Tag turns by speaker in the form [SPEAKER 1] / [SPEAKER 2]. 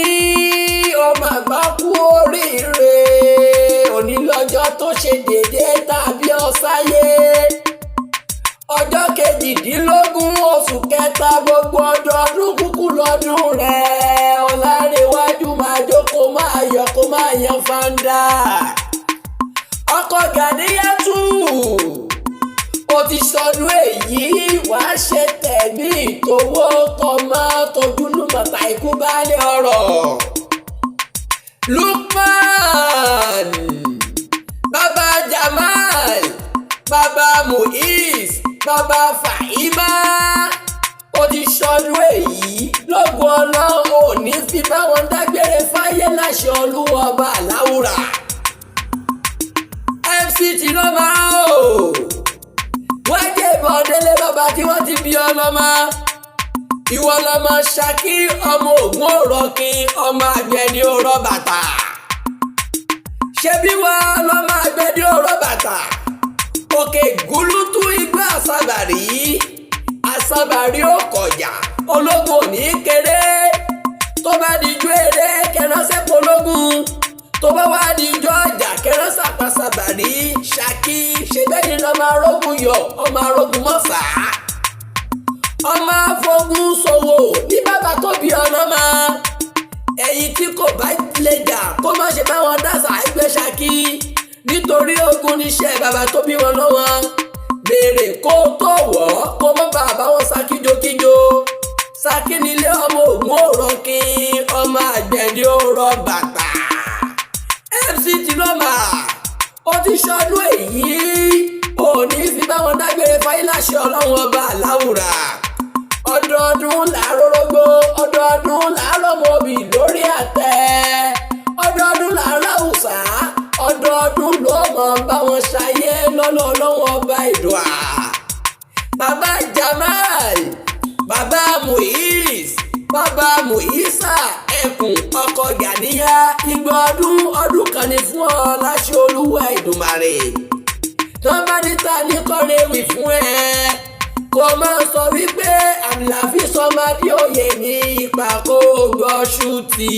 [SPEAKER 1] mi ó máa gbá kú oríire òní lọ́jọ́ tó ṣe déédéé tàbí ọ̀sáyé ọjọ́ kejìdínlógún oṣù kẹta gbogbo ọdọọdún kúkú lọ́dún rẹ̀ ọ̀làrẹ̀wájú máa jókòó máa yọ̀ kó máa yan fanda ọkọ Gàníyàtù ó ti sọdún èyí wàá ṣe tẹ̀mí ìtòwó tọmọ tójúlùmọ̀ tàìkú balẹ̀ ọ̀rọ̀ Lukman bàbá Jamal bàbá Muiz bàbá Fahima ó ti sọdún èyí lógun Ọlọ́run ò ní fi báwọn dágbére fáyé láṣẹ Olúwa ọba aláwùrà MC Tinoma o wọ́n jẹ́ ìbọn délé bàbá tí wọ́n ti bí ọlọ́mọ ìwọ lọmọ Ṣakí ọmọ Ògún òrọ̀kin ọmọ Àgbẹ̀dì òrọ̀ bàtà ṣebí wọ́n lọmọ Àgbẹ̀dì òrọ̀ bàtà òkè gúlútú igbá àsábàrí ó kọjá ológun òní kéré tó bá dijú eré kẹránṣẹ́ pológun tó bá wá dijú ọjà kẹránṣẹ́ àpàṣàbàrí Ṣakí ṣe bẹ́ẹ̀ ni lọ́mọ arógun yọ ọmọ arógun mọ́sà ọmọ afogun ṣòwò ní bàbá tó bí ọlọ́mọ ẹ̀yìn tí kò bá lè jà kó má ṣe báwọn dàsà ẹgbẹ́ Ṣakí nítorí ogun níṣẹ́ bàbá tó bí wọn lọ́wọ́ béèrè kó tó wọ̀ kó mọ́ bàbá wọn sá kíjokíjo Ṣakí nílé ọmọ Ògún òrọ̀kin ọmọ Àgbẹ̀dì òrọ̀ bàtà MC Tinoma ó ti ṣọdún èyí òní fi báwọn dágbére fáyé láṣẹ Ọlọ́run ọba aláwùrà ọdọọdún làárọ̀ rógbó ọdọọdún làárọ̀ mọ́bì lórí àtẹ ọdọọdún làárọ̀ àwùsá ọdọọdún ló mọ̀ bá wọn ṣayé lọ́nà Ọlọ́run ọba ìdùà bàbá Jamal bàbá Muiz bàbá Muisa ẹkùn ọkọ Gàníyà ìgbà ọdún kan ní fún ọ láṣẹ Olúwa Ìdùmarè tó bá níta ní kọ́rẹ́wì fún ẹ kò máa sọ wípé àmìlàfíìsọmọdé òye ní ipa kó gbọ́ ṣútì.